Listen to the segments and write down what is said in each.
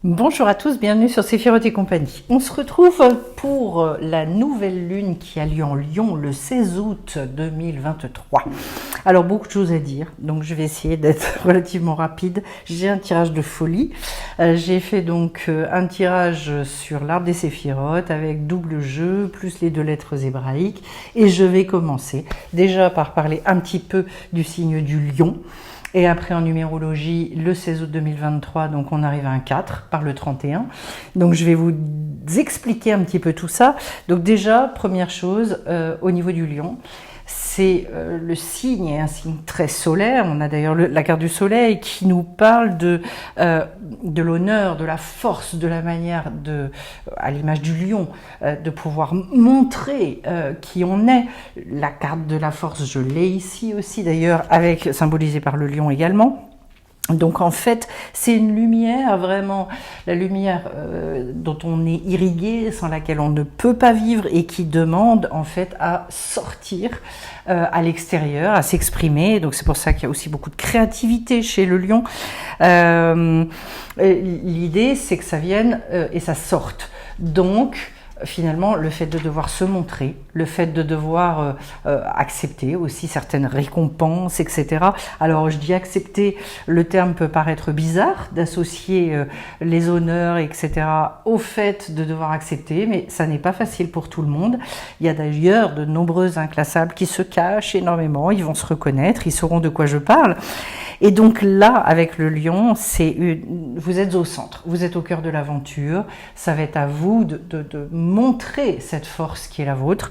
Bonjour à tous, bienvenue sur Séphiroth et compagnie. On se retrouve pour la nouvelle lune qui a lieu en Lion le 16 août 2023. Alors beaucoup de choses à dire, donc je vais essayer d'être relativement rapide. J'ai un tirage de folie. J'ai fait donc un tirage sur l'arbre des Séphiroth avec double jeu, plus les 2 lettres hébraïques. Et je vais commencer déjà par parler un petit peu du signe du Lion. Et après en numérologie, le 16 août 2023, donc on arrive à un 4 par le 31. Donc je vais vous expliquer un petit peu tout ça. Donc déjà, première chose, au niveau du Lion, c'est le signe est un signe très solaire. On a d'ailleurs la carte du soleil qui nous parle de l'honneur, de la force, de la manière à l'image du lion, de pouvoir montrer qui on est. La carte de la force, je l'ai ici aussi d'ailleurs, symbolisée par le lion également. Donc en fait, c'est une lumière, vraiment, la lumière dont on est irrigué, sans laquelle on ne peut pas vivre et qui demande en fait à sortir à l'extérieur, à s'exprimer. Donc c'est pour ça qu'il y a aussi beaucoup de créativité chez le lion. L'idée, c'est que ça vienne et ça sorte. Donc finalement, le fait de devoir se montrer, le fait de devoir accepter aussi certaines récompenses, etc. Alors, je dis accepter, le terme peut paraître bizarre, d'associer les honneurs, etc. au fait de devoir accepter, mais ça n'est pas facile pour tout le monde. Il y a d'ailleurs de nombreux inclassables qui se cachent énormément, ils vont se reconnaître, ils sauront de quoi je parle. Et donc là, avec le lion, vous êtes au centre, vous êtes au cœur de l'aventure, ça va être à vous de montrer cette force qui est la vôtre.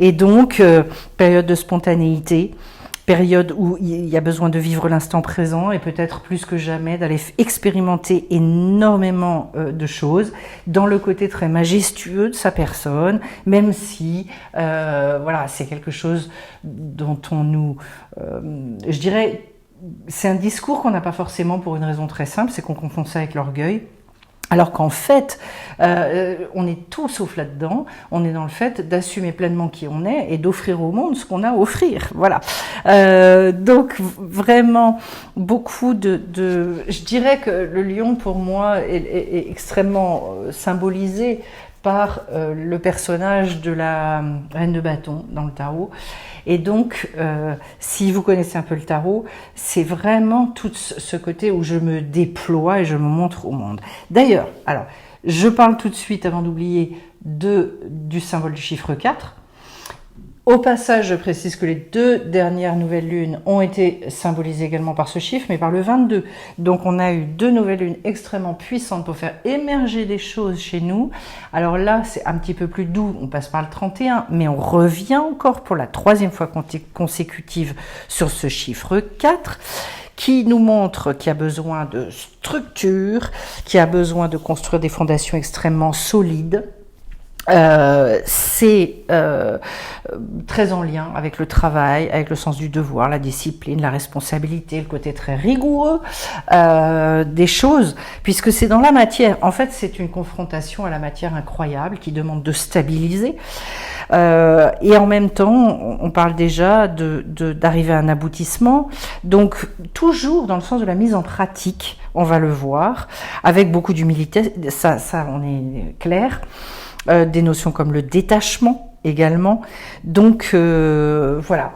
Et donc, période de spontanéité, période où il y a besoin de vivre l'instant présent et peut-être plus que jamais d'aller expérimenter énormément de choses dans le côté très majestueux de sa personne, même si voilà, c'est quelque chose dont je dirais, c'est un discours qu'on n'a pas forcément pour une raison très simple, c'est qu'on confond ça avec l'orgueil. Alors qu'en fait, on est tout sauf là-dedans, on est dans le fait d'assumer pleinement qui on est et d'offrir au monde ce qu'on a à offrir. Voilà. Donc vraiment, beaucoup je dirais que le lion, pour moi, est extrêmement symbolisé par le personnage de la reine de bâton dans le tarot. Et donc, si vous connaissez un peu le tarot, c'est vraiment tout ce côté où je me déploie et je me montre au monde. D'ailleurs, alors, je parle tout de suite, avant d'oublier, du symbole du chiffre 4. Au passage, je précise que les 2 dernières nouvelles lunes ont été symbolisées également par ce chiffre, mais par le 22. Donc on a eu 2 nouvelles lunes extrêmement puissantes pour faire émerger des choses chez nous. Alors là, c'est un petit peu plus doux, on passe par le 31, mais on revient encore pour la 3e fois consécutive sur ce chiffre 4. Qui nous montre qu'il y a besoin de structure, qu'il y a besoin de construire des fondations extrêmement solides. C'est très en lien avec le travail, avec le sens du devoir, la discipline, la responsabilité, le côté très rigoureux des choses, puisque c'est dans la matière. En fait, c'est une confrontation à la matière incroyable qui demande de stabiliser. Et en même temps, on parle déjà d'arriver à un aboutissement. Donc, toujours dans le sens de la mise en pratique, on va le voir, avec beaucoup d'humilité, ça on est clair. Des notions comme le détachement également. Donc voilà,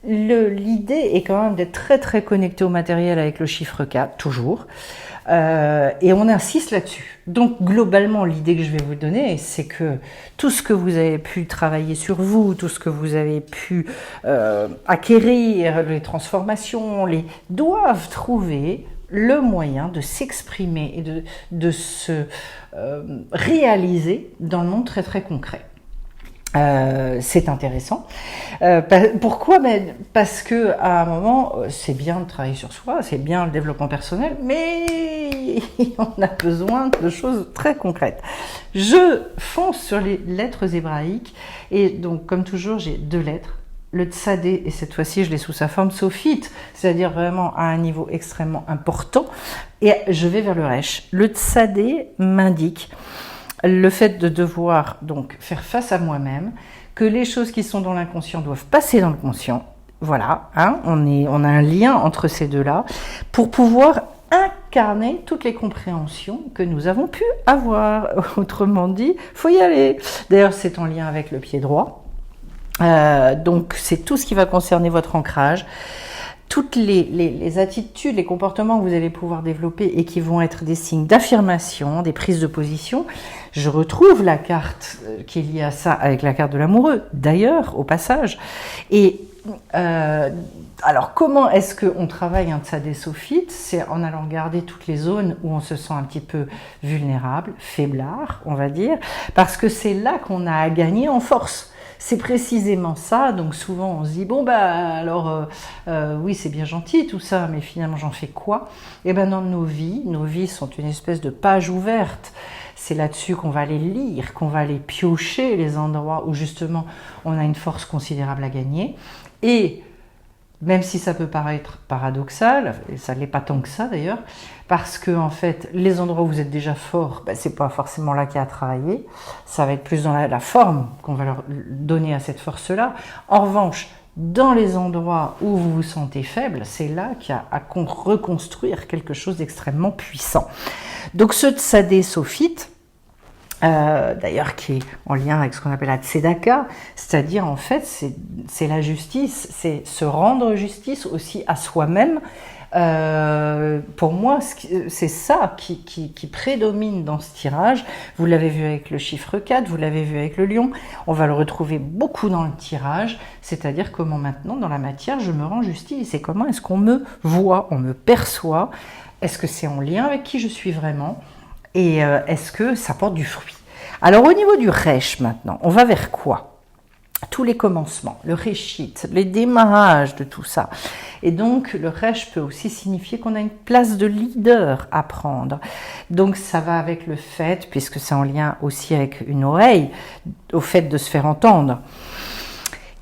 l'idée est quand même d'être très très connecté au matériel avec le chiffre 4, toujours. Et on insiste là-dessus. Donc globalement, l'idée que je vais vous donner, c'est que tout ce que vous avez pu travailler sur vous, tout ce que vous avez pu acquérir, les transformations, doivent trouver le moyen de s'exprimer et de se réaliser dans le monde très très concret. C'est intéressant. Pourquoi ? Parce que à un moment, c'est bien de travailler sur soi, c'est bien le développement personnel, mais on a besoin de choses très concrètes. Je fonce sur les lettres hébraïques et donc, comme toujours, j'ai 2 lettres. Le tsadé, et cette fois-ci je l'ai sous sa forme sophite, c'est-à-dire vraiment à un niveau extrêmement important, et je vais vers le resh. Le tsadé m'indique le fait de devoir donc faire face à moi-même, que les choses qui sont dans l'inconscient doivent passer dans le conscient. Voilà, hein, on a un lien entre ces 2-là pour pouvoir incarner toutes les compréhensions que nous avons pu avoir. Autrement dit, faut y aller. D'ailleurs, c'est en lien avec le pied droit. Donc, c'est tout ce qui va concerner votre ancrage. Toutes les attitudes, les comportements que vous allez pouvoir développer et qui vont être des signes d'affirmation, des prises de position. Je retrouve la carte qui est liée à ça avec la carte de l'amoureux, d'ailleurs, au passage. Et alors, comment est-ce qu'on travaille un tsadé-sophite? C'est en allant regarder toutes les zones où on se sent un petit peu vulnérable, faiblard, on va dire, parce que c'est là qu'on a à gagner en force. C'est précisément ça, donc souvent on se dit, bon alors oui c'est bien gentil tout ça, mais finalement j'en fais quoi? Et bien dans nos vies sont une espèce de page ouverte. C'est là-dessus qu'on va aller lire, qu'on va aller piocher les endroits où justement on a une force considérable à gagner. Et même si ça peut paraître paradoxal, et ça ne l'est pas tant que ça d'ailleurs, parce que en fait, les endroits où vous êtes déjà fort, c'est pas forcément là qu'il y a à travailler, ça va être plus dans la forme qu'on va leur donner à cette force-là. En revanche, dans les endroits où vous vous sentez faible, c'est là qu'il y a à reconstruire quelque chose d'extrêmement puissant. Donc ce tsadé-sophite, d'ailleurs qui est en lien avec ce qu'on appelle la tzedaka, c'est-à-dire en fait c'est la justice, c'est se rendre justice aussi à soi-même. Pour moi, c'est ça qui prédomine dans ce tirage. Vous l'avez vu avec le chiffre 4, vous l'avez vu avec le lion. On va le retrouver beaucoup dans le tirage, c'est-à-dire comment maintenant, dans la matière, je me rends justice et comment est-ce qu'on me voit, on me perçoit. Est-ce que c'est en lien avec qui je suis vraiment et est-ce que ça porte du fruit? Alors, au niveau du Resh maintenant, on va vers quoi? Tous les commencements, le Réchit, les démarrages de tout ça. Et donc, le Resh peut aussi signifier qu'on a une place de leader à prendre. Donc, ça va avec le fait, puisque c'est en lien aussi avec une oreille, au fait de se faire entendre.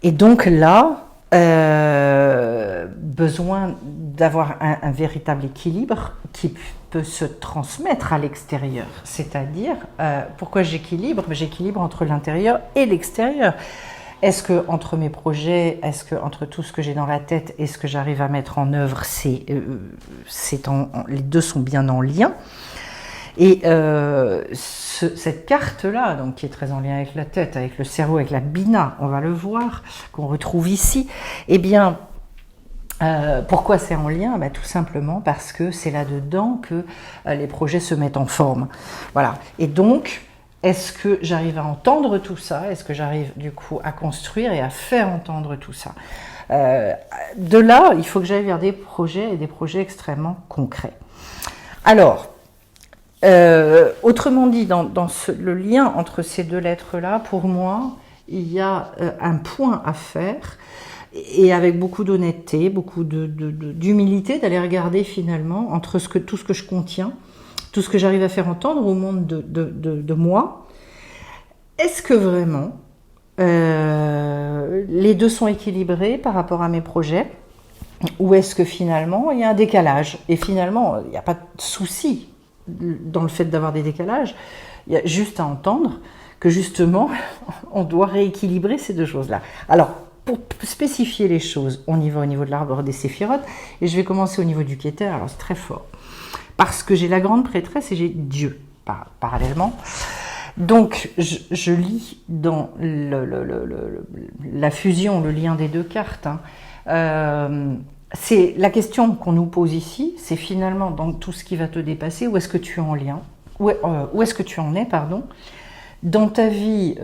Et donc là, besoin d'avoir un véritable équilibre qui peut se transmettre à l'extérieur. C'est-à-dire, pourquoi j'équilibre? J'équilibre entre l'intérieur et l'extérieur. Est-ce que entre mes projets, est-ce que entre tout ce que j'ai dans la tête et ce que j'arrive à mettre en œuvre, les deux sont bien en lien? Et cette carte-là, donc qui est très en lien avec la tête, avec le cerveau, avec la bina, on va le voir, qu'on retrouve ici, eh bien, pourquoi c'est en lien? Tout simplement parce que c'est là-dedans que les projets se mettent en forme. Voilà. Et donc, est-ce que j'arrive à entendre tout ça? Est-ce que j'arrive du coup à construire et à faire entendre tout ça? De là, il faut que j'aille vers des projets et des projets extrêmement concrets. Alors, autrement dit, dans le lien entre ces deux lettres-là, pour moi, il y a un point à faire et avec beaucoup d'honnêteté, beaucoup d'humilité, d'aller regarder finalement entre tout ce que je contiens, tout ce que j'arrive à faire entendre au monde de moi. Est-ce que vraiment les deux sont équilibrés par rapport à mes projets? Ou est-ce que finalement il y a un décalage? Et finalement, il n'y a pas de souci dans le fait d'avoir des décalages. Il y a juste à entendre que justement, on doit rééquilibrer ces deux choses-là. Alors, pour spécifier les choses, on y va au niveau de l'arbre des séphirotes, et je vais commencer au niveau du Keter. Alors c'est très fort, parce que j'ai la grande prêtresse et j'ai Dieu parallèlement. Donc je lis dans la fusion, le lien des deux cartes. C'est la question qu'on nous pose ici, c'est finalement dans tout ce qui va te dépasser, où est-ce que tu es en lien, où est-ce que tu en es, pardon. Dans ta vie,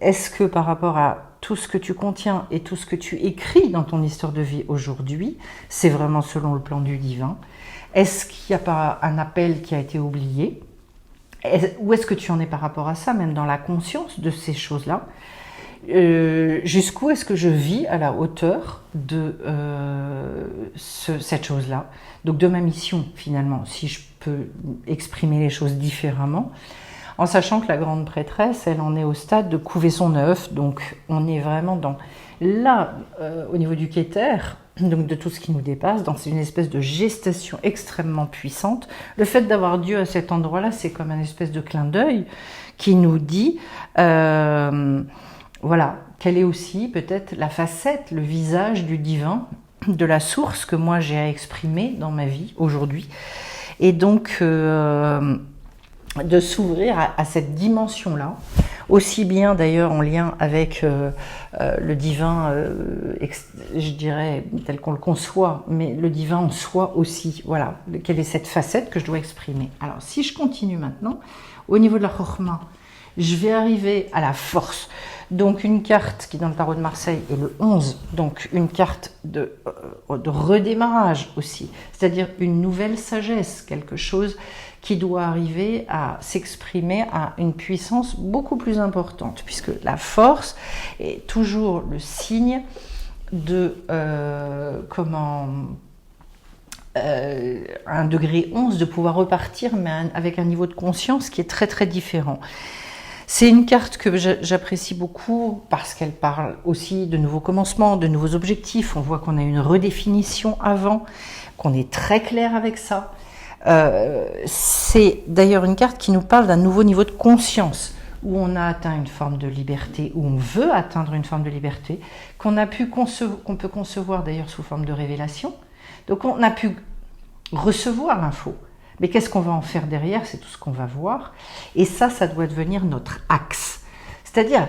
est-ce que par rapport à tout ce que tu contiens et tout ce que tu écris dans ton histoire de vie aujourd'hui, c'est vraiment selon le plan du divin? Est-ce qu'il n'y a pas un appel qui a été oublié? Où est-ce que tu en es par rapport à ça, même dans la conscience de ces choses-là? Jusqu'où est-ce que je vis à la hauteur de cette chose-là? Donc de ma mission finalement, si je peux exprimer les choses différemment, en sachant que la grande prêtresse, elle en est au stade de couver son œuf, donc on est vraiment au niveau du Keter, donc de tout ce qui nous dépasse, dans une espèce de gestation extrêmement puissante. Le fait d'avoir Dieu à cet endroit-là, c'est comme un espèce de clin d'œil qui nous dit, voilà, quelle est aussi peut-être la facette, le visage du divin, de la source que moi j'ai à exprimer dans ma vie aujourd'hui. et donc de s'ouvrir à cette dimension-là, aussi bien d'ailleurs en lien avec le divin, je dirais, tel qu'on le conçoit, mais le divin en soi aussi. Voilà, quelle est cette facette que je dois exprimer. Alors, si je continue maintenant, au niveau de la Chokhmah, je vais arriver à la force. Donc, une carte qui, dans le tarot de Marseille, est le 11, donc une carte de redémarrage aussi, c'est-à-dire une nouvelle sagesse, quelque chose qui doit arriver à s'exprimer à une puissance beaucoup plus importante, puisque la force est toujours le signe de un degré 11, de pouvoir repartir, mais avec un niveau de conscience qui est très très différent. C'est une carte que j'apprécie beaucoup parce qu'elle parle aussi de nouveaux commencements, de nouveaux objectifs. On voit qu'on a une redéfinition avant, qu'on est très clair avec ça. C'est d'ailleurs une carte qui nous parle d'un nouveau niveau de conscience, où on a atteint une forme de liberté, où on veut atteindre une forme de liberté, qu'on peut concevoir d'ailleurs sous forme de révélation. Donc on a pu recevoir l'info. Mais qu'est-ce qu'on va en faire derrière? C'est tout ce qu'on va voir. Et ça doit devenir notre axe. C'est-à-dire,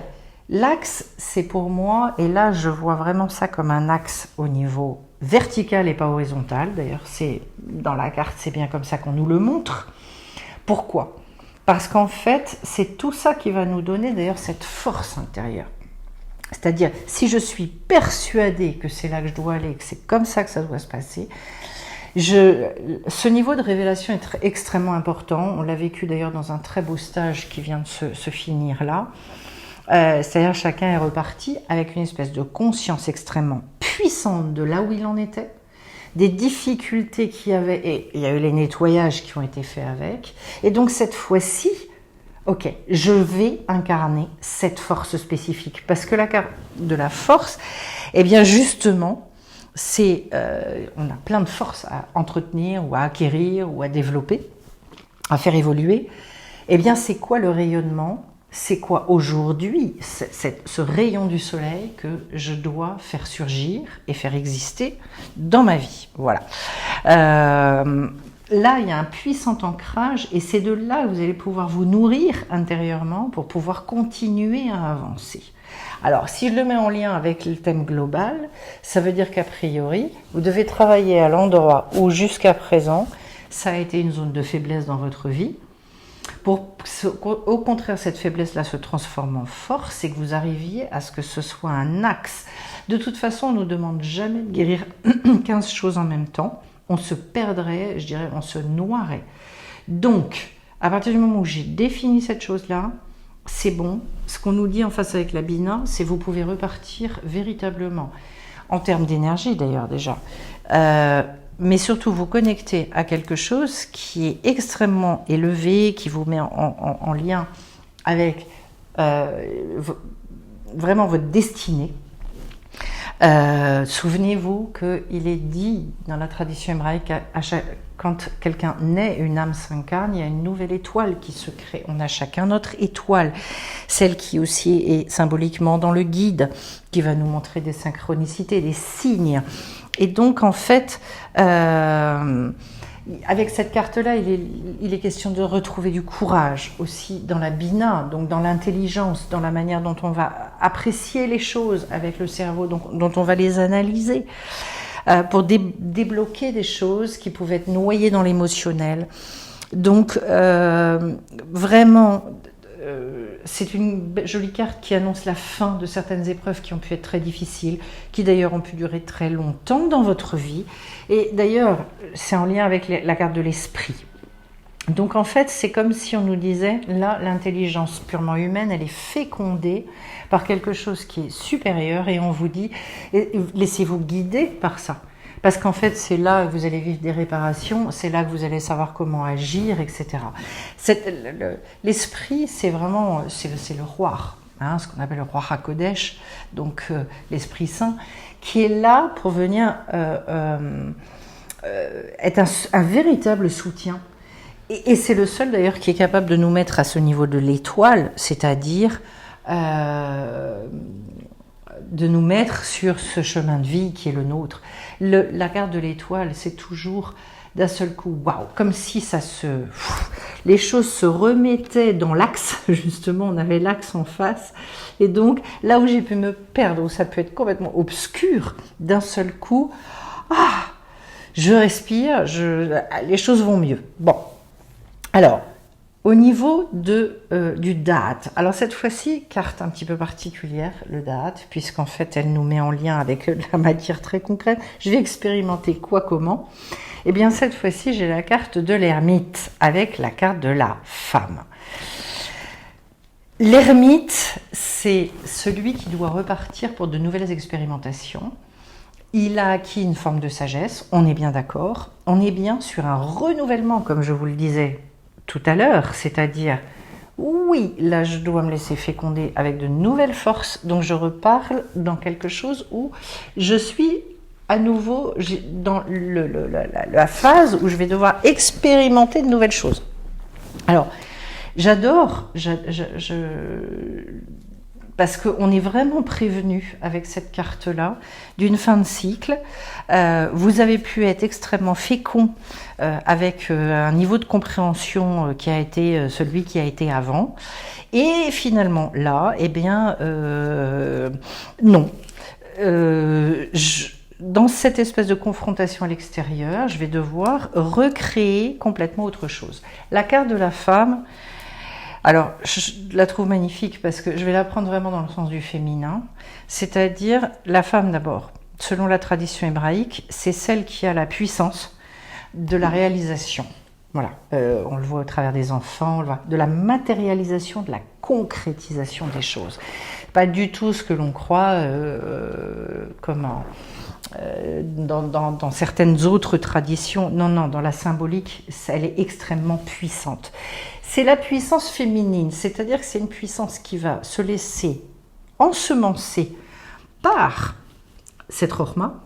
l'axe, c'est pour moi, et là je vois vraiment ça comme un axe au niveau vertical et pas horizontal. D'ailleurs, dans la carte, c'est bien comme ça qu'on nous le montre. Pourquoi? Parce qu'en fait, c'est tout ça qui va nous donner d'ailleurs cette force intérieure. C'est-à-dire, si je suis persuadée que c'est là que je dois aller, que c'est comme ça que ça doit se passer, ce niveau de révélation est extrêmement important. On l'a vécu d'ailleurs dans un très beau stage qui vient de se finir là. C'est-à-dire chacun est reparti avec une espèce de conscience extrêmement puissante de là où il en était, des difficultés qu'il y avait, et il y a eu les nettoyages qui ont été faits avec. Et donc cette fois-ci, ok, je vais incarner cette force spécifique. Parce que la carte de la force, eh bien justement, on a plein de forces à entretenir ou à acquérir ou à développer, à faire évoluer. Eh bien, c'est quoi le rayonnement? C'est quoi aujourd'hui ce rayon du soleil que je dois faire surgir et faire exister dans ma vie? Voilà. Là, il y a un puissant ancrage et c'est de là que vous allez pouvoir vous nourrir intérieurement pour pouvoir continuer à avancer. Alors, si je le mets en lien avec le thème global, ça veut dire qu'a priori, vous devez travailler à l'endroit où jusqu'à présent, ça a été une zone de faiblesse dans votre vie, pour qu'au contraire, cette faiblesse-là se transforme en force et que vous arriviez à ce que ce soit un axe. De toute façon, on ne nous demande jamais de guérir 15 choses en même temps. On se perdrait, je dirais, on se noierait. Donc, à partir du moment où j'ai défini cette chose-là, c'est bon. Ce qu'on nous dit en face avec la Bina, c'est vous pouvez repartir véritablement, en termes d'énergie d'ailleurs déjà, mais surtout vous connecter à quelque chose qui est extrêmement élevé, qui vous met en lien avec vraiment votre destinée. Souvenez-vous qu'il est dit dans la tradition hébraïque, quand quelqu'un naît, une âme s'incarne, il y a une nouvelle étoile qui se crée. On a chacun notre étoile, celle qui aussi est symboliquement dans le guide, qui va nous montrer des synchronicités, des signes. Et donc en fait, avec cette carte-là, il est question de retrouver du courage aussi dans la bina, donc dans l'intelligence, dans la manière dont on va apprécier les choses avec le cerveau, dont on va les analyser, pour débloquer des choses qui pouvaient être noyées dans l'émotionnel. Donc vraiment, c'est une jolie carte qui annonce la fin de certaines épreuves qui ont pu être très difficiles, qui d'ailleurs ont pu durer très longtemps dans votre vie. Et d'ailleurs, c'est en lien avec la carte de l'esprit. Donc en fait, c'est comme si on nous disait, là, l'intelligence purement humaine, elle est fécondée par quelque chose qui est supérieur, et on vous dit, laissez-vous guider par ça. Parce qu'en fait, c'est là que vous allez vivre des réparations, c'est là que vous allez savoir comment agir, etc. L'esprit, c'est vraiment, c'est le roi, hein, ce qu'on appelle le roi HaKodesh, donc l'Esprit Saint, qui est là pour venir être un véritable soutien. Et c'est le seul d'ailleurs qui est capable de nous mettre à ce niveau de l'étoile, c'est-à-dire de nous mettre sur ce chemin de vie qui est le nôtre. La carte de l'étoile, c'est toujours d'un seul coup, waouh, comme si les choses se remettaient dans l'axe, justement, on avait l'axe en face, et donc là où j'ai pu me perdre, où ça peut être complètement obscur, d'un seul coup, je respire, les choses vont mieux. Bon, alors, au niveau du date, alors cette fois-ci, carte un petit peu particulière, le date, puisqu'en fait elle nous met en lien avec la matière très concrète. Je vais expérimenter quoi, comment. Eh bien cette fois-ci, j'ai la carte de l'ermite avec la carte de la femme. L'ermite, c'est celui qui doit repartir pour de nouvelles expérimentations. Il a acquis une forme de sagesse, on est bien d'accord. On est bien sur un renouvellement, comme je vous le disais tout à l'heure, c'est-à-dire, oui, là je dois me laisser féconder avec de nouvelles forces, donc je reparle dans quelque chose où je suis à nouveau dans la phase où je vais devoir expérimenter de nouvelles choses. Alors, j'adore, parce qu'on est vraiment prévenu avec cette carte-là d'une fin de cycle. Vous avez pu être extrêmement fécond avec un niveau de compréhension qui a été celui qui a été avant. Et finalement, là, eh bien, non. Dans cette espèce de confrontation à l'extérieur, je vais devoir recréer complètement autre chose. La carte de la femme, alors, je la trouve magnifique parce que je vais la prendre vraiment dans le sens du féminin, c'est-à-dire la femme d'abord. Selon la tradition hébraïque, c'est celle qui a la puissance de la réalisation. Voilà, on le voit au travers des enfants, on le voit, de la matérialisation, de la concrétisation des choses. Pas du tout ce que l'on croit dans certaines autres traditions. Non, non, dans la symbolique, elle est extrêmement puissante. C'est la puissance féminine, c'est-à-dire que c'est une puissance qui va se laisser ensemencer par cette Chorma,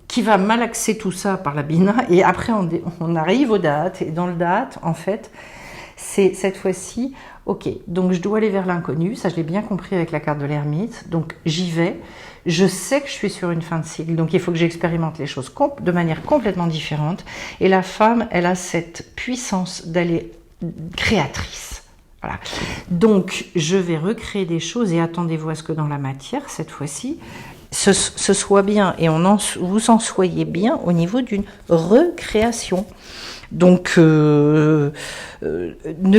qui va malaxer tout ça par la Bina, et après on arrive au date, et dans le date, en fait, c'est cette fois-ci, ok, donc je dois aller vers l'inconnu, ça je l'ai bien compris avec la carte de l'ermite, donc j'y vais, je sais que je suis sur une fin de cycle, donc il faut que j'expérimente les choses de manière complètement différente, et la femme, elle a cette puissance d'aller créatrice. Voilà. Donc, je vais recréer des choses et attendez-vous à ce que dans la matière, cette fois-ci, ce soit bien et vous en soyez bien au niveau d'une recréation. Donc, ne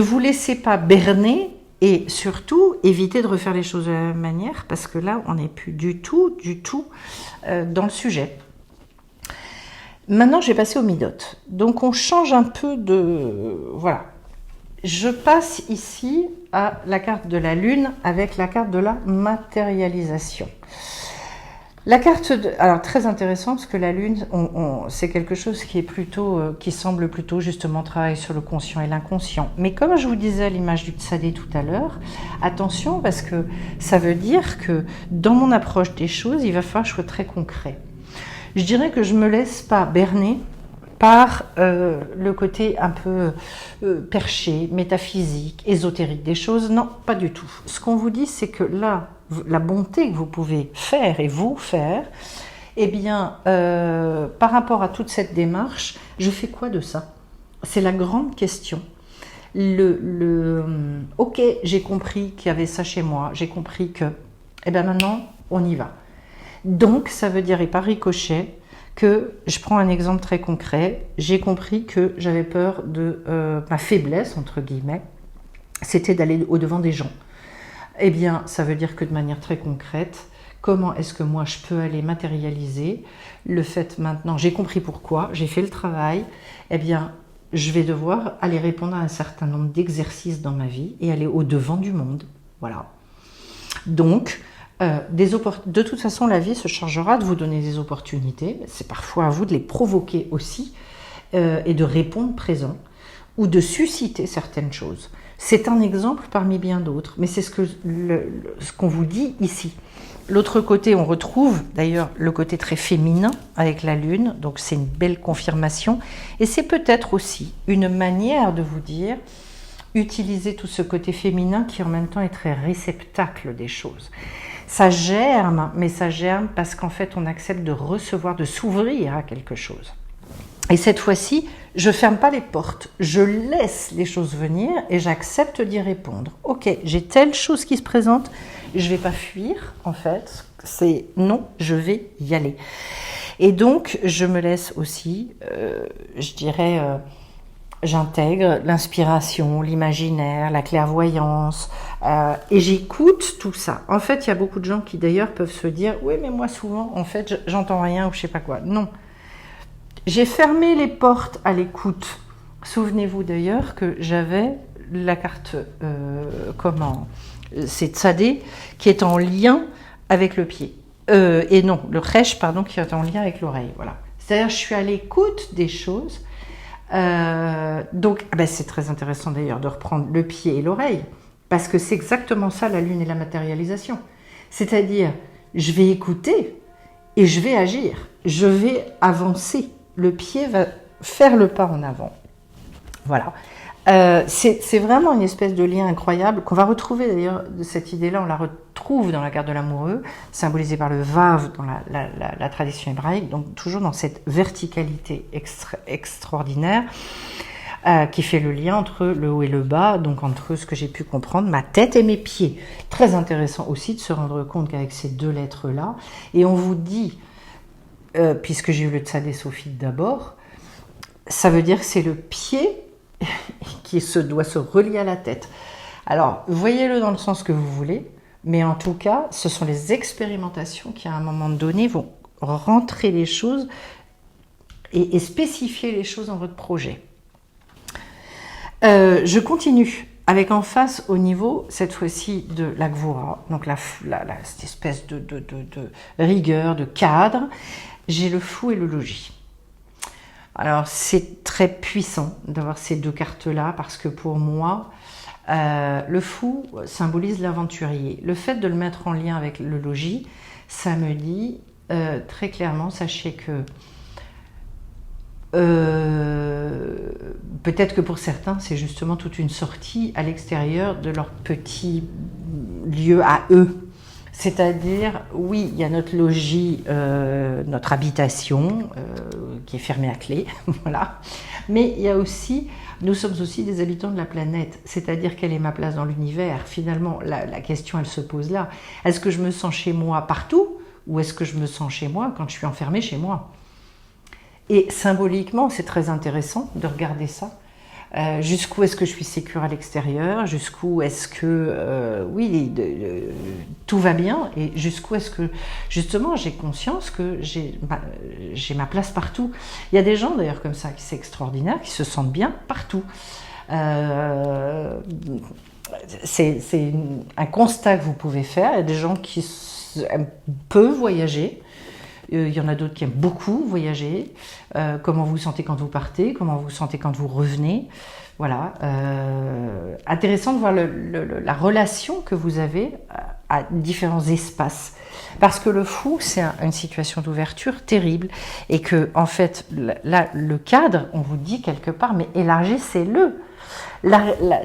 vous laissez pas berner et surtout, évitez de refaire les choses de la même manière parce que là, on n'est plus du tout dans le sujet. Maintenant, je vais passer au Midot. Donc, on change un peu de... Voilà. Je passe ici à la carte de la Lune avec la carte de la matérialisation. La carte alors très intéressant parce que la Lune, c'est quelque chose qui est plutôt, qui semble plutôt justement travailler sur le conscient et l'inconscient. Mais comme je vous disais à l'image du Tsadé tout à l'heure, attention parce que ça veut dire que dans mon approche des choses, il va falloir que je sois très concret. Je dirais que je ne me laisse pas berner par le côté un peu perché, métaphysique, ésotérique des choses. Non, pas du tout. Ce qu'on vous dit, c'est que là, la bonté que vous pouvez faire et vous faire, eh bien, par rapport à toute cette démarche, je fais quoi de ça? C'est la grande question. Ok, j'ai compris qu'il y avait ça chez moi, j'ai compris que, eh bien maintenant, on y va. Donc, ça veut dire, et par ricochet, que je prends un exemple très concret, j'ai compris que j'avais peur de ma faiblesse, entre guillemets, c'était d'aller au-devant des gens. Eh bien, ça veut dire que de manière très concrète, comment est-ce que moi je peux aller matérialiser le fait maintenant, j'ai compris pourquoi, j'ai fait le travail, eh bien, je vais devoir aller répondre à un certain nombre d'exercices dans ma vie et aller au-devant du monde. Voilà. Donc, de toute façon, la vie se chargera de vous donner des opportunités. C'est parfois à vous de les provoquer aussi et de répondre présent ou de susciter certaines choses. C'est un exemple parmi bien d'autres, mais c'est ce qu'on vous dit ici. L'autre côté, on retrouve d'ailleurs le côté très féminin avec la Lune, donc c'est une belle confirmation. Et c'est peut-être aussi une manière de vous dire, utilisez tout ce côté féminin qui en même temps est très réceptacle des choses. Ça germe, mais ça germe parce qu'en fait, on accepte de recevoir, de s'ouvrir à quelque chose. Et cette fois-ci, je ne ferme pas les portes, je laisse les choses venir et j'accepte d'y répondre. Ok, j'ai telle chose qui se présente, je ne vais pas fuir en fait, c'est non, je vais y aller. Et donc, je me laisse aussi, je dirais, j'intègre l'inspiration, l'imaginaire, la clairvoyance, et j'écoute tout ça. En fait, il y a beaucoup de gens qui d'ailleurs peuvent se dire « Oui, mais moi souvent, en fait, j'entends rien ou je sais pas quoi. » Non. J'ai fermé les portes à l'écoute. Souvenez-vous d'ailleurs que j'avais la carte, c'est Tsadé, qui est en lien avec le pied. Et non, le Resh, pardon, qui est en lien avec l'oreille. Voilà. C'est-à-dire, je suis à l'écoute des choses. Donc, c'est très intéressant d'ailleurs de reprendre le pied et l'oreille, parce que c'est exactement ça la lune et la matérialisation. C'est-à-dire, je vais écouter et je vais agir, je vais avancer. Le pied va faire le pas en avant. Voilà. C'est vraiment une espèce de lien incroyable qu'on va retrouver d'ailleurs, cette idée-là, on la retrouve dans la carte de l'amoureux, symbolisée par le Vav dans la tradition hébraïque, donc toujours dans cette verticalité extraordinaire qui fait le lien entre le haut et le bas, donc entre ce que j'ai pu comprendre, ma tête et mes pieds. Très intéressant aussi de se rendre compte qu'avec ces deux lettres-là, et on vous dit, puisque j'ai eu le Tzadé Sophite d'abord, ça veut dire que c'est le pied qui doit se relier à la tête. Alors, voyez-le dans le sens que vous voulez, mais en tout cas, ce sont les expérimentations qui, à un moment donné, vont rentrer les choses et spécifier les choses dans votre projet. Je continue avec en face, au niveau, cette fois-ci, de la Gvura, donc cette espèce de rigueur, de cadre. J'ai le fou et le logis. Alors, c'est très puissant d'avoir ces deux cartes-là, parce que pour moi, le fou symbolise l'aventurier. Le fait de le mettre en lien avec le logis, ça me dit très clairement, sachez que peut-être que pour certains, c'est justement toute une sortie à l'extérieur de leur petit lieu à eux. C'est-à-dire, oui, il y a notre logis, notre habitation, qui est fermée à clé, voilà. Mais il y a aussi, nous sommes aussi des habitants de la planète, c'est-à-dire quelle est ma place dans l'univers. Finalement, la question, elle se pose là. Est-ce que je me sens chez moi partout, ou est-ce que je me sens chez moi quand je suis enfermée chez moi? Et symboliquement, c'est très intéressant de regarder ça. Jusqu'où est-ce que je suis sécure à l'extérieur, jusqu'où est-ce que, tout va bien, et jusqu'où est-ce que, justement, j'ai conscience que j'ai ma place partout. Il y a des gens, d'ailleurs, comme ça, qui c'est extraordinaire, qui se sentent bien partout. C'est un constat que vous pouvez faire. Il y a des gens qui aiment peu voyager. Il y en a d'autres qui aiment beaucoup voyager. Comment vous vous sentez quand vous partez, comment vous vous sentez quand vous revenez. Voilà. Intéressant de voir la relation que vous avez à différents espaces. Parce que le fou, c'est une situation d'ouverture terrible. Et que, en fait, là, le cadre, on vous dit quelque part, mais élargissez-le.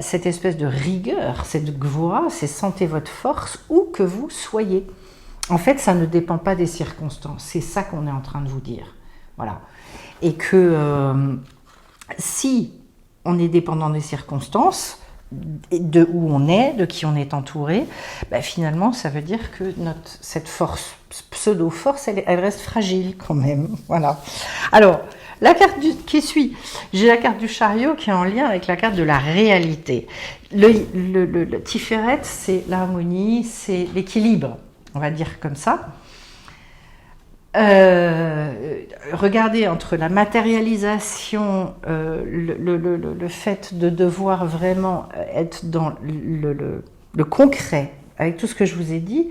Cette espèce de rigueur, cette gvura, c'est sentez votre force où que vous soyez. En fait, ça ne dépend pas des circonstances. C'est ça qu'on est en train de vous dire. Voilà. Et que si on est dépendant des circonstances, de où on est, de qui on est entouré, finalement, ça veut dire que cette force, pseudo-force, elle reste fragile quand même. Voilà. Alors, la carte qui suit, j'ai la carte du chariot qui est en lien avec la carte de la réalité. Le Tiferet, c'est l'harmonie, c'est l'équilibre. On va dire comme ça. Regardez, entre la matérialisation, le fait de devoir vraiment être dans le concret, avec tout ce que je vous ai dit,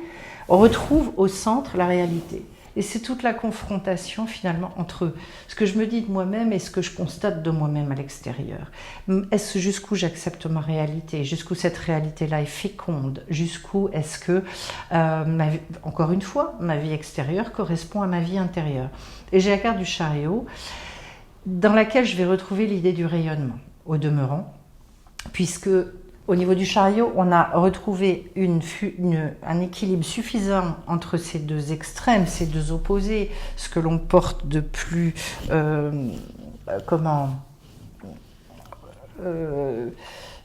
on retrouve au centre la réalité. Et c'est toute la confrontation finalement entre ce que je me dis de moi-même et ce que je constate de moi-même à l'extérieur. Est-ce jusqu'où j'accepte ma réalité, jusqu'où cette réalité-là est féconde, jusqu'où est-ce que, encore une fois, ma vie extérieure correspond à ma vie intérieure. Et j'ai la carte du chariot dans laquelle je vais retrouver l'idée du rayonnement, au demeurant, puisque au niveau du chariot, on a retrouvé un équilibre suffisant entre ces deux extrêmes, ces deux opposés, ce que l'on porte de plus comment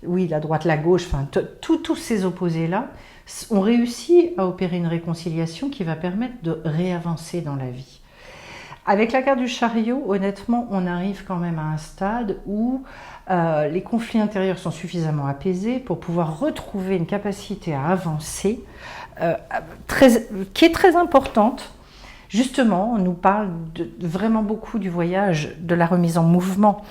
oui, la droite, la gauche, enfin, tous ces opposés-là ont réussi à opérer une réconciliation qui va permettre de réavancer dans la vie. Avec la carte du chariot, honnêtement, on arrive quand même à un stade où les conflits intérieurs sont suffisamment apaisés pour pouvoir retrouver une capacité à avancer qui est très importante. Justement, on nous parle vraiment beaucoup du voyage, de la remise en mouvement,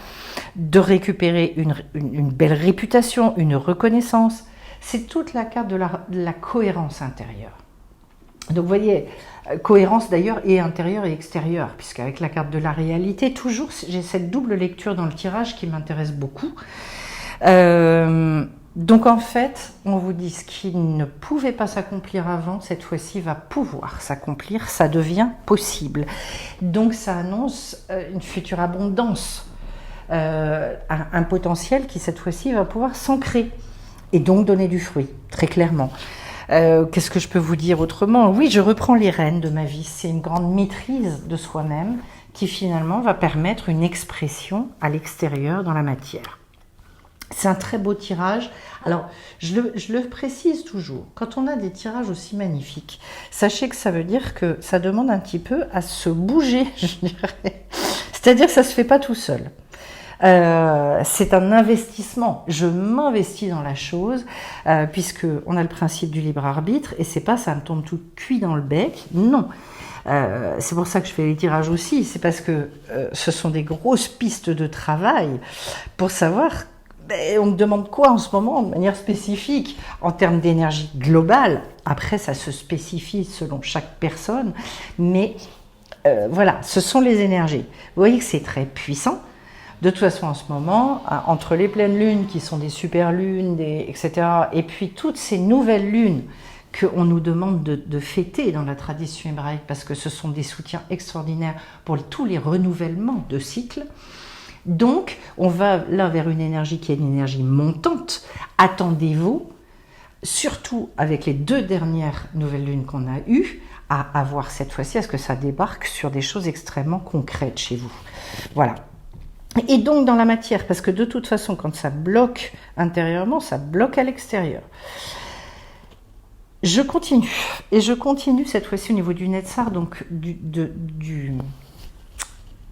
de récupérer une belle réputation, une reconnaissance. C'est toute la carte de la cohérence intérieure. Donc vous voyez, cohérence d'ailleurs et intérieure et extérieure, puisqu'avec la carte de la réalité, toujours j'ai cette double lecture dans le tirage qui m'intéresse beaucoup. Donc en fait, on vous dit ce qui ne pouvait pas s'accomplir avant, cette fois-ci va pouvoir s'accomplir, ça devient possible. Donc ça annonce une future abondance, un potentiel qui cette fois-ci va pouvoir s'ancrer et donc donner du fruit, très clairement. Qu'est-ce que je peux vous dire autrement? Oui, je reprends les rênes de ma vie, c'est une grande maîtrise de soi-même qui finalement va permettre une expression à l'extérieur dans la matière. C'est un très beau tirage. Alors, je le précise toujours, quand on a des tirages aussi magnifiques, sachez que ça veut dire que ça demande un petit peu à se bouger, je dirais. C'est-à-dire que ça ne se fait pas tout seul. C'est un investissement. Je m'investis dans la chose, puisque on a le principe du libre arbitre, et c'est pas ça me tombe tout cuit dans le bec. Non. C'est pour ça que je fais les tirages aussi. C'est parce que ce sont des grosses pistes de travail pour savoir. On me demande quoi en ce moment de manière spécifique en termes d'énergie globale. Après, ça se spécifie selon chaque personne, mais voilà, ce sont les énergies. Vous voyez que c'est très puissant. De toute façon, en ce moment, entre les pleines lunes qui sont des super lunes, etc., et puis toutes ces nouvelles lunes qu'on nous demande de fêter dans la tradition hébraïque, parce que ce sont des soutiens extraordinaires pour tous les renouvellements de cycles. Donc, on va là vers une énergie qui est une énergie montante. Attendez-vous, surtout avec les 2 dernières nouvelles lunes qu'on a eues, à avoir cette fois-ci, à ce que ça débarque sur des choses extrêmement concrètes chez vous. Voilà. Et donc dans la matière, parce que de toute façon, quand ça bloque intérieurement, ça bloque à l'extérieur. Je continue. Et je continue cette fois-ci au niveau du Netzar, donc de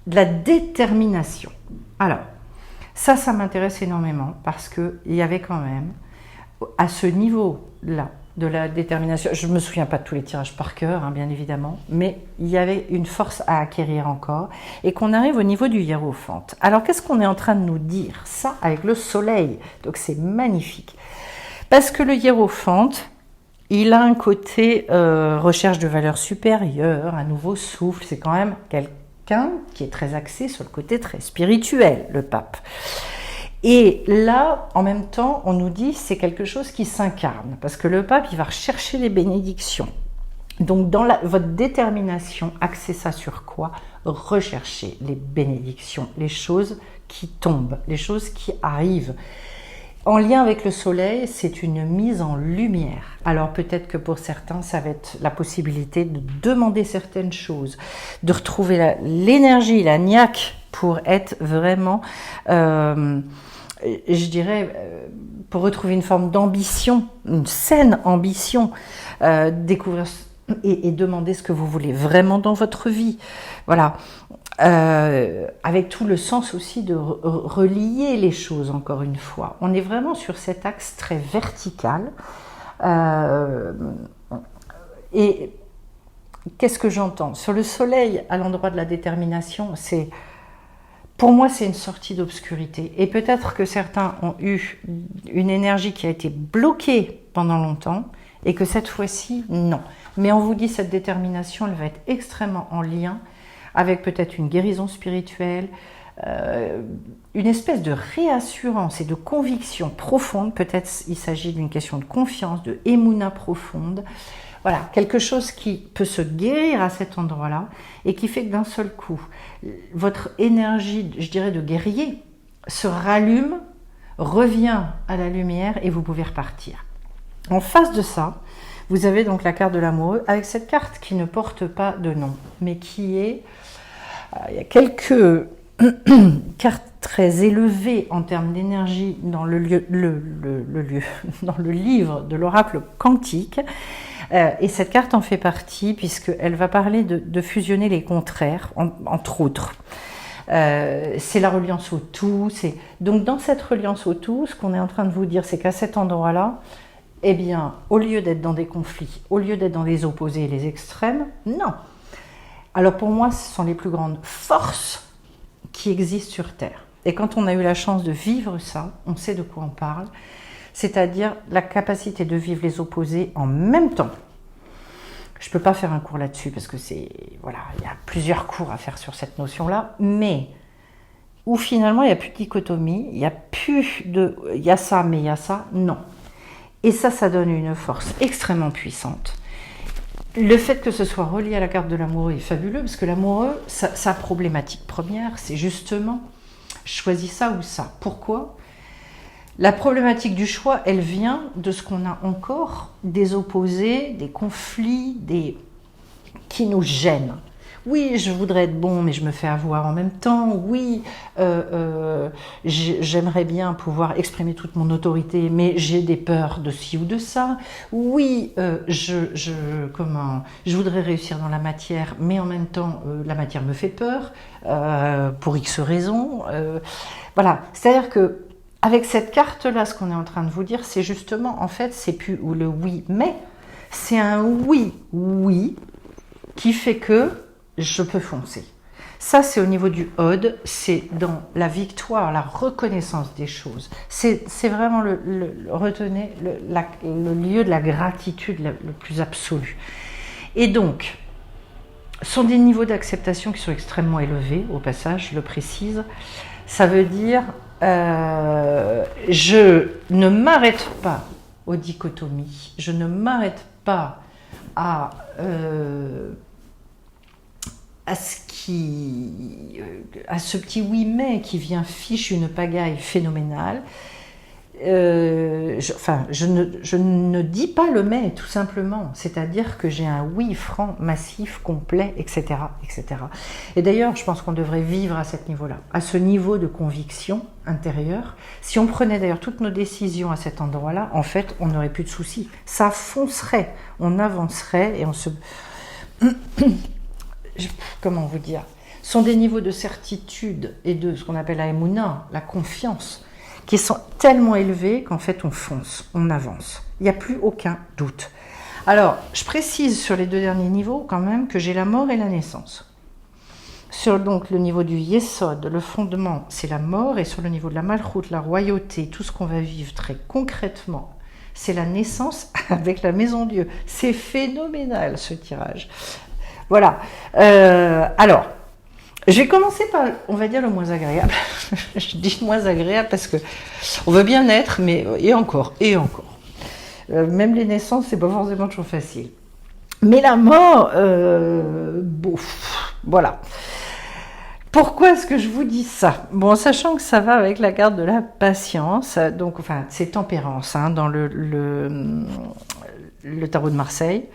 la détermination. Alors, ça m'intéresse énormément parce qu'il y avait quand même, à ce niveau-là, de la détermination, je ne me souviens pas de tous les tirages par cœur, hein, bien évidemment, mais il y avait une force à acquérir encore, et qu'on arrive au niveau du hiérophante. Alors, qu'est-ce qu'on est en train de nous dire? Ça, avec le soleil, donc c'est magnifique. Parce que le hiérophante, il a un côté recherche de valeurs supérieures, un nouveau souffle, c'est quand même quelqu'un qui est très axé sur le côté très spirituel, le pape. Et là, en même temps, on nous dit c'est quelque chose qui s'incarne, parce que le pape, il va rechercher les bénédictions. Donc, dans votre détermination, axez ça sur quoi? Recherchez les bénédictions, les choses qui tombent, les choses qui arrivent. En lien avec le soleil, c'est une mise en lumière. Alors peut-être que pour certains, ça va être la possibilité de demander certaines choses, de retrouver l'énergie, la niaque pour être vraiment, je dirais, pour retrouver une forme d'ambition, une saine ambition, découvrir et demander ce que vous voulez vraiment dans votre vie. Voilà. Avec tout le sens aussi de relier les choses, encore une fois. On est vraiment sur cet axe très vertical. Et qu'est-ce que j'entends? Sur le soleil, à l'endroit de la détermination, pour moi, c'est une sortie d'obscurité. Et peut-être que certains ont eu une énergie qui a été bloquée pendant longtemps, et que cette fois-ci, non. Mais on vous dit, cette détermination, elle va être extrêmement en lien avec peut-être une guérison spirituelle, une espèce de réassurance et de conviction profonde. Peut-être il s'agit d'une question de confiance, de émouna profonde. Voilà, quelque chose qui peut se guérir à cet endroit-là et qui fait que d'un seul coup, votre énergie, je dirais, de guerrier se rallume, revient à la lumière et vous pouvez repartir. En face de ça, vous avez donc la carte de l'amoureux avec cette carte qui ne porte pas de nom, mais qui est... il y a quelques carte très élevée en termes d'énergie dans le dans le livre de l'oracle quantique. Et cette carte en fait partie puisqu'elle va parler de fusionner les contraires, entre autres. C'est la reliance au tout. Donc dans cette reliance au tout, ce qu'on est en train de vous dire, c'est qu'à cet endroit-là, eh bien, au lieu d'être dans des conflits, au lieu d'être dans les opposés et les extrêmes, non. Alors pour moi, ce sont les plus grandes forces qui existent sur Terre. Et quand on a eu la chance de vivre ça, on sait de quoi on parle, c'est-à-dire la capacité de vivre les opposés en même temps. Je ne peux pas faire un cours là-dessus parce que voilà, il y a plusieurs cours à faire sur cette notion-là, mais où finalement il n'y a plus de dichotomie, il y a ça, mais il y a ça, non. Et ça donne une force extrêmement puissante. Le fait que ce soit relié à la carte de l'amoureux est fabuleux, parce que l'amoureux, sa problématique première, c'est justement, je choisis ça ou ça. Pourquoi ? La problématique du choix, elle vient de ce qu'on a encore, des opposés, des conflits, qui nous gênent. Oui, je voudrais être bon, mais je me fais avoir en même temps. Oui, j'aimerais bien pouvoir exprimer toute mon autorité, mais j'ai des peurs de ci ou de ça. Oui, je voudrais réussir dans la matière, mais en même temps, la matière me fait peur, pour X raisons. Voilà, c'est-à-dire que avec cette carte-là, ce qu'on est en train de vous dire, c'est justement, en fait, c'est plus le oui, mais c'est un oui, qui fait que je peux foncer. Ça, c'est au niveau du Ode, c'est dans la victoire, la reconnaissance des choses. C'est vraiment retenez le lieu de la gratitude le plus absolu. Et donc, ce sont des niveaux d'acceptation qui sont extrêmement élevés, au passage, je le précise. Ça veut dire, je ne m'arrête pas aux dichotomies, je ne m'arrête pas à ce petit oui mais qui vient fiche une pagaille phénoménale. Je ne dis pas le mais, tout simplement. C'est-à-dire que j'ai un oui franc, massif, complet, etc. etc. Et d'ailleurs, je pense qu'on devrait vivre à ce niveau-là, à ce niveau de conviction intérieure. Si on prenait d'ailleurs toutes nos décisions à cet endroit-là, en fait, on n'aurait plus de soucis. Ça foncerait, on avancerait et on se... Comment vous dire ? Ce sont des niveaux de certitude et de ce qu'on appelle la émouna, la confiance, qui sont tellement élevés qu'en fait on fonce, on avance. Il n'y a plus aucun doute. Alors, je précise sur les deux derniers niveaux quand même que j'ai la mort et la naissance. Sur donc le niveau du Yesod, le fondement, c'est la mort, et sur le niveau de la Malchut, la royauté, tout ce qu'on va vivre très concrètement, c'est la naissance avec la Maison Dieu. C'est phénoménal ce tirage. Voilà. Alors, je vais commencer par, on va dire, le moins agréable. Je dis moins agréable parce que on veut bien être, mais et encore. Même les naissances, c'est pas forcément toujours facile. Mais la mort, voilà. Pourquoi est-ce que je vous dis ça ? Bon, sachant que ça va avec la carte de la patience, donc, enfin, c'est tempérance dans le tarot de Marseille.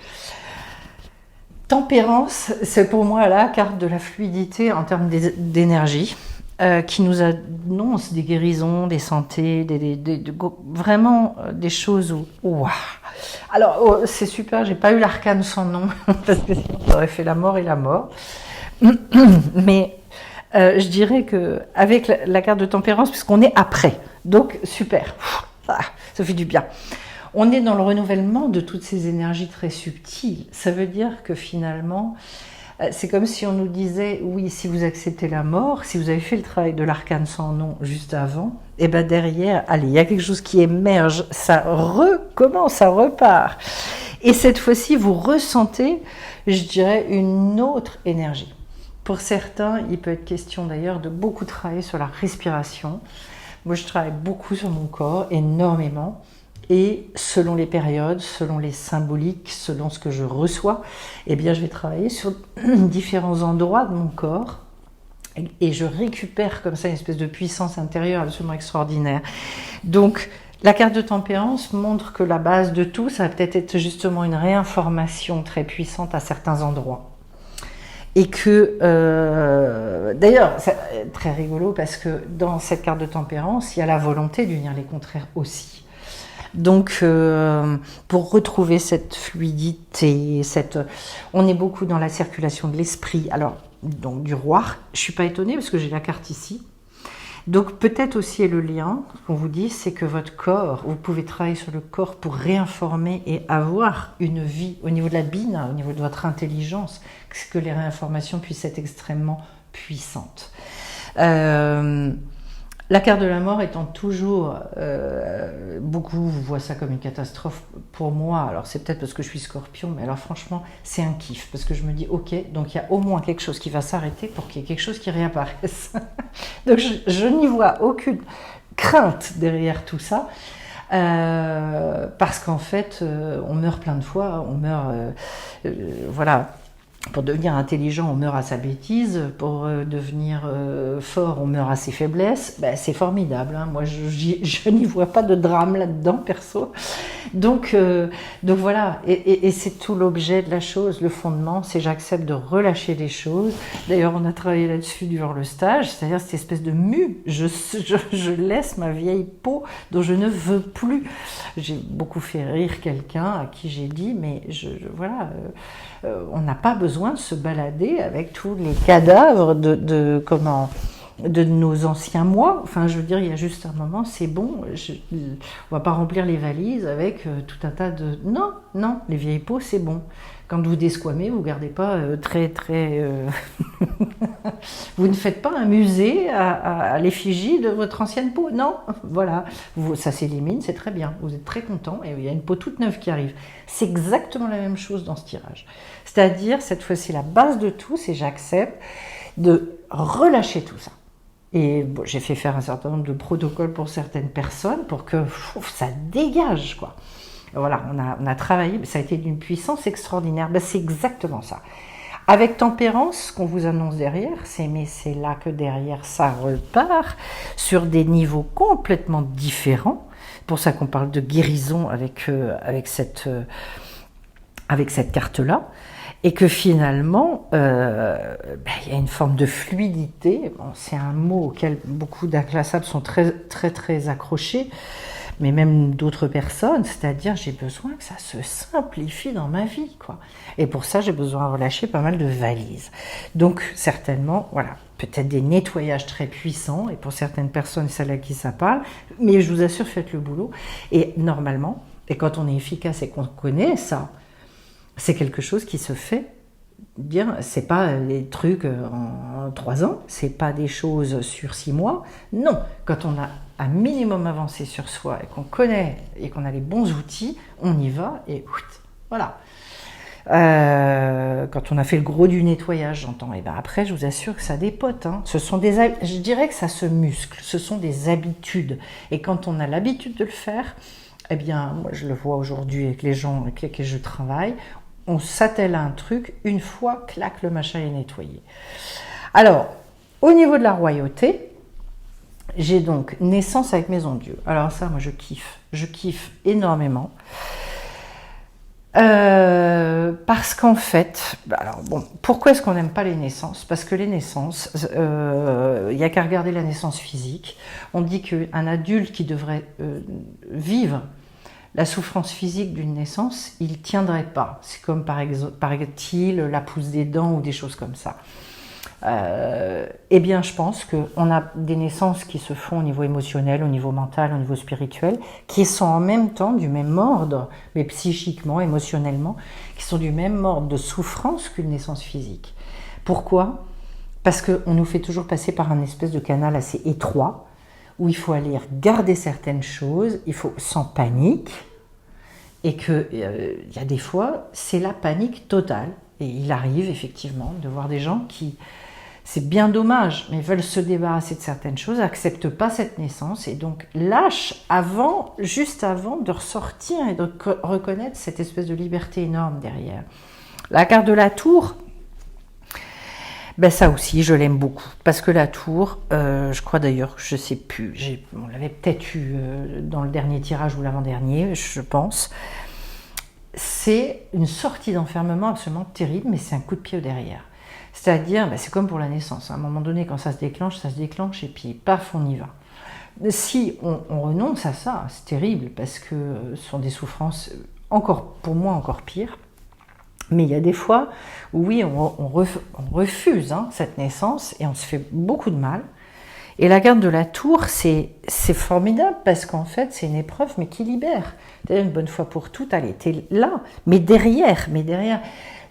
Tempérance, c'est pour moi la carte de la fluidité en termes d'énergie, qui nous annonce des guérisons, des santé, vraiment des choses où... Wow. Alors, c'est super, j'ai pas eu l'arcane sans nom, parce que sinon ça aurait fait la mort et la mort. Mais je dirais qu'avec la carte de tempérance, puisqu'on est après, donc super, ça fait du bien. On est dans le renouvellement de toutes ces énergies très subtiles. Ça veut dire que finalement, c'est comme si on nous disait, oui, si vous acceptez la mort, si vous avez fait le travail de l'arcane sans nom juste avant, et bien derrière, allez, il y a quelque chose qui émerge, ça recommence, ça repart. Et cette fois-ci, vous ressentez, je dirais, une autre énergie. Pour certains, il peut être question d'ailleurs de beaucoup travailler sur la respiration. Moi, je travaille beaucoup sur mon corps, énormément. Et selon les périodes, selon les symboliques, selon ce que je reçois, eh bien, je vais travailler sur différents endroits de mon corps et je récupère comme ça une espèce de puissance intérieure absolument extraordinaire. Donc, la carte de tempérance montre que la base de tout, ça va peut-être être justement une réinformation très puissante à certains endroits. Et que, d'ailleurs, c'est très rigolo parce que dans cette carte de tempérance, il y a la volonté d'unir les contraires aussi. Donc, pour retrouver cette fluidité, on est beaucoup dans la circulation de l'esprit. Alors, donc du roi, je suis pas étonnée parce que j'ai la carte ici. Donc peut-être aussi le lien qu'on vous dit, c'est que votre corps, vous pouvez travailler sur le corps pour réinformer et avoir une vie au niveau de la bina, au niveau de votre intelligence, que les réinformations puissent être extrêmement puissantes. La carte de la mort étant toujours, beaucoup voient ça comme une catastrophe pour moi, alors c'est peut-être parce que je suis scorpion, mais alors franchement c'est un kiff, parce que je me dis ok, donc il y a au moins quelque chose qui va s'arrêter pour qu'il y ait quelque chose qui réapparaisse. Donc je n'y vois aucune crainte derrière tout ça, parce qu'en fait on meurt plein de fois, on meurt, voilà. Pour devenir intelligent, on meurt à sa bêtise. Pour devenir fort, on meurt à ses faiblesses. Ben, c'est formidable. Hein. Moi, je n'y vois pas de drame là-dedans, perso. Donc voilà. Et c'est tout l'objet de la chose. Le fondement, c'est j'accepte de relâcher les choses. D'ailleurs, on a travaillé là-dessus durant le stage. C'est-à-dire cette espèce de mue. Je laisse ma vieille peau dont je ne veux plus. J'ai beaucoup fait rire quelqu'un à qui j'ai dit, mais voilà... on n'a pas besoin de se balader avec tous les cadavres de nos anciens moi. Enfin, je veux dire, il y a juste un moment, c'est bon, on ne va pas remplir les valises avec tout un tas de... Non, les vieilles peaux, c'est bon. Quand vous desquamez, vous ne gardez pas vous ne faites pas un musée à l'effigie de votre ancienne peau. Non, voilà, ça s'élimine, c'est très bien. Vous êtes très content et il y a une peau toute neuve qui arrive. C'est exactement la même chose dans ce tirage. C'est-à-dire, cette fois-ci, la base de tout, c'est j'accepte de relâcher tout ça. Et bon, j'ai fait faire un certain nombre de protocoles pour certaines personnes pour que ça dégage, quoi. Voilà, on a travaillé, ça a été d'une puissance extraordinaire. Ben, c'est exactement ça. Avec tempérance, ce qu'on vous annonce derrière, mais c'est là que derrière ça repart sur des niveaux complètement différents. C'est pour ça qu'on parle de guérison avec cette carte-là. Et que finalement, il y a une forme de fluidité. Bon, c'est un mot auquel beaucoup d'inclassables sont très, très, très accrochés, mais même d'autres personnes, c'est-à-dire j'ai besoin que ça se simplifie dans ma vie, quoi. Et pour ça, j'ai besoin de relâcher pas mal de valises. Donc, certainement, voilà, peut-être des nettoyages très puissants, et pour certaines personnes, c'est celles à qui ça parle, mais je vous assure, faites le boulot. Et normalement, et quand on est efficace et qu'on connaît ça, c'est quelque chose qui se fait. Dire, c'est pas des trucs en 3 ans, c'est pas des choses sur 6 mois. Non, quand on a un minimum avancé sur soi et qu'on connaît et qu'on a les bons outils, on y va et voilà. Quand on a fait le gros du nettoyage, j'entends. Et ben après, je vous assure que ça dépote. Hein. Je dirais que ça se muscle. Ce sont des habitudes. Et quand on a l'habitude de le faire, eh bien, moi, je le vois aujourd'hui avec les gens avec lesquels je travaille. On s'attelle à un truc, une fois, clac, le machin est nettoyé. Alors, au niveau de la royauté, j'ai donc naissance avec Maison Dieu. Alors ça, moi, je kiffe énormément. Parce qu'en fait, alors bon, pourquoi est-ce qu'on n'aime pas les naissances? Parce que les naissances, il n'y a qu'à regarder la naissance physique. On dit qu'un adulte qui devrait vivre la souffrance physique d'une naissance, il ne tiendrait pas. C'est comme par exemple, paraît-il, la pousse des dents ou des choses comme ça. Eh bien, je pense qu'on a des naissances qui se font au niveau émotionnel, au niveau mental, au niveau spirituel, qui sont en même temps du même ordre, mais psychiquement, émotionnellement, qui sont du même ordre de souffrance qu'une naissance physique. Pourquoi? Parce qu'on nous fait toujours passer par un espèce de canal assez étroit, où il faut aller regarder certaines choses, il faut sans panique, et qu'il y a des fois, c'est la panique totale. Et il arrive effectivement de voir des gens qui, c'est bien dommage, mais veulent se débarrasser de certaines choses, n'acceptent pas cette naissance, et donc lâchent juste avant de ressortir et de reconnaître cette espèce de liberté énorme derrière. La carte de la tour, ben ça aussi, je l'aime beaucoup. Parce que la tour, je crois d'ailleurs, je ne sais plus, on l'avait peut-être eu dans le dernier tirage ou l'avant-dernier, je pense. C'est une sortie d'enfermement absolument terrible, mais c'est un coup de pied au derrière. C'est-à-dire, c'est comme pour la naissance. À un moment donné, quand ça se déclenche et puis paf, on y va. Si on renonce à ça, c'est terrible parce que ce sont des souffrances pour moi encore pires. Mais il y a des fois où oui, on refuse cette naissance et on se fait beaucoup de mal. Et la garde de la tour, c'est formidable parce qu'en fait, c'est une épreuve mais qui libère. C'est-à-dire une bonne fois pour toutes, allez, t'es là, mais derrière,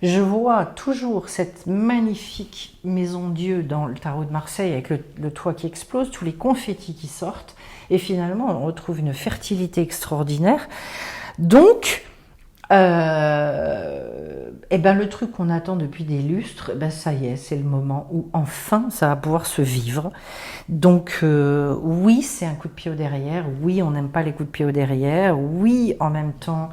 je vois toujours cette magnifique maison Dieu dans le tarot de Marseille avec le toit qui explose, tous les confettis qui sortent, et finalement on retrouve une fertilité extraordinaire. Donc, le truc qu'on attend depuis des lustres, ça y est, c'est le moment où enfin ça va pouvoir se vivre. Donc oui, c'est un coup de pied au derrière, oui, on n'aime pas les coups de pied au derrière, oui, en même temps,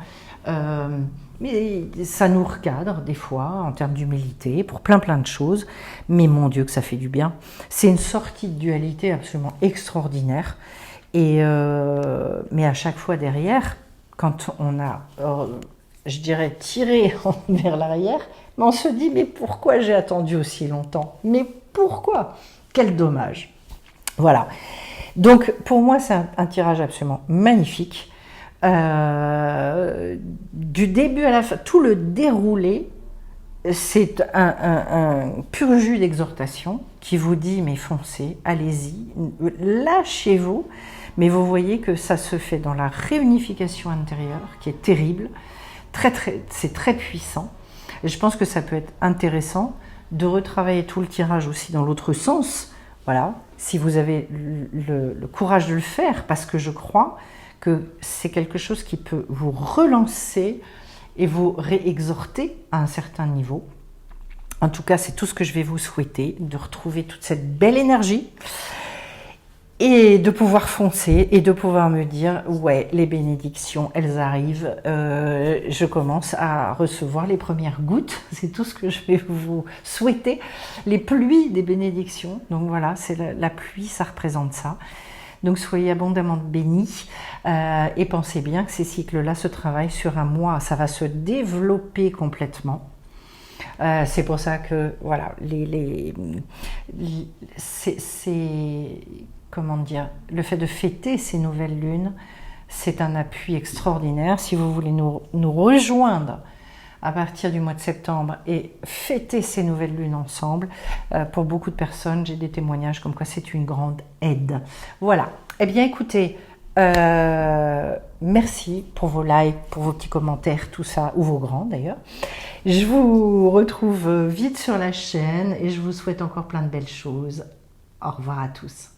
mais ça nous recadre des fois en termes d'humilité pour plein de choses, mais mon Dieu que ça fait du bien. C'est une sortie de dualité absolument extraordinaire, et mais à chaque fois derrière, quand on a... je dirais tiré vers l'arrière, mais on se dit mais pourquoi j'ai attendu aussi longtemps? Mais pourquoi? Quel dommage! Voilà. Donc pour moi c'est un tirage absolument magnifique. Du début à la fin, tout le déroulé, c'est un pur jus d'exhortation qui vous dit mais foncez, allez-y, lâchez-vous. Mais vous voyez que ça se fait dans la réunification intérieure qui est terrible. C'est très puissant. Et je pense que ça peut être intéressant de retravailler tout le tirage aussi dans l'autre sens. Voilà, si vous avez le courage de le faire, parce que je crois que c'est quelque chose qui peut vous relancer et vous réexhorter à un certain niveau. En tout cas, c'est tout ce que je vais vous souhaiter, de retrouver toute cette belle énergie et de pouvoir foncer et de pouvoir me dire ouais, les bénédictions elles arrivent, je commence à recevoir les premières gouttes, c'est tout ce que je vais vous souhaiter, les pluies des bénédictions. Donc voilà, c'est la pluie, ça représente ça. Donc soyez abondamment bénis et pensez bien que ces cycles-là se travaillent sur un mois, ça va se développer complètement. C'est pour ça que voilà, comment dire, le fait de fêter ces nouvelles lunes, c'est un appui extraordinaire. Si vous voulez nous rejoindre à partir du mois de septembre et fêter ces nouvelles lunes ensemble, pour beaucoup de personnes, j'ai des témoignages comme quoi c'est une grande aide. Voilà. Eh bien, écoutez, merci pour vos likes, pour vos petits commentaires, tout ça, ou vos grands d'ailleurs. Je vous retrouve vite sur la chaîne et je vous souhaite encore plein de belles choses. Au revoir à tous.